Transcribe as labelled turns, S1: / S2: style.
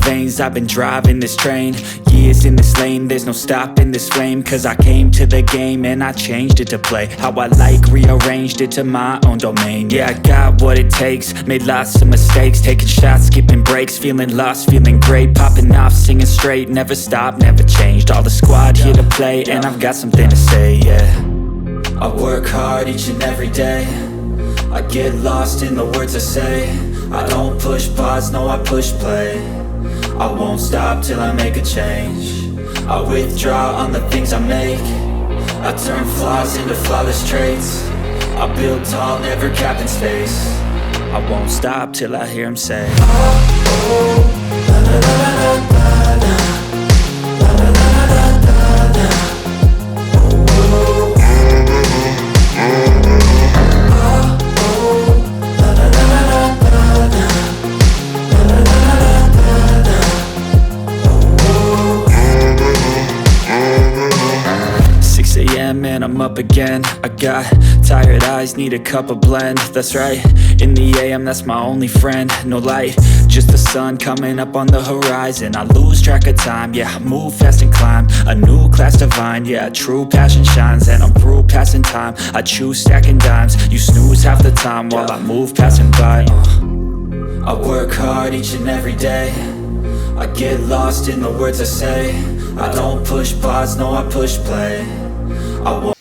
S1: veins, I've been driving this train. Years in this lane, there's no stopping this flame. Cause I came to the game and I changed it to play how I like, rearranged it to my own domain. Yeah, I got what it takes, made lots of mistakes, taking shots, skipping breaks, feeling lost, feeling great, popping off, singing straight, never stopped, never changed. All the squad here to play, and I've got something to say, yeah. I work hard each and every day, I get lost in the words I say. I don't push pause, no I push play. I won't stop till I make a change. I withdraw on the things I make. I turn flaws into flawless traits. I build tall, never capped in space. I won't stop till I hear him say, oh, oh, la la la la la la, la la la la la la, oh, oh, la la la la la la, la la la la la la, oh, oh. 6 a.m. and I'm up again. I got tired eyes, need a cup of blend. That's right, in the AM, that's my only friend. No light, just the sun coming up on the horizon. I lose track of time, yeah, I move fast and climb a new class divine, yeah, true passion shines. And I'm through passing time, I choose stacking dimes. You snooze half the time while I move passing by. I work hard each and every day, I get lost in the words I say. I don't push pause, no I push play. I won't.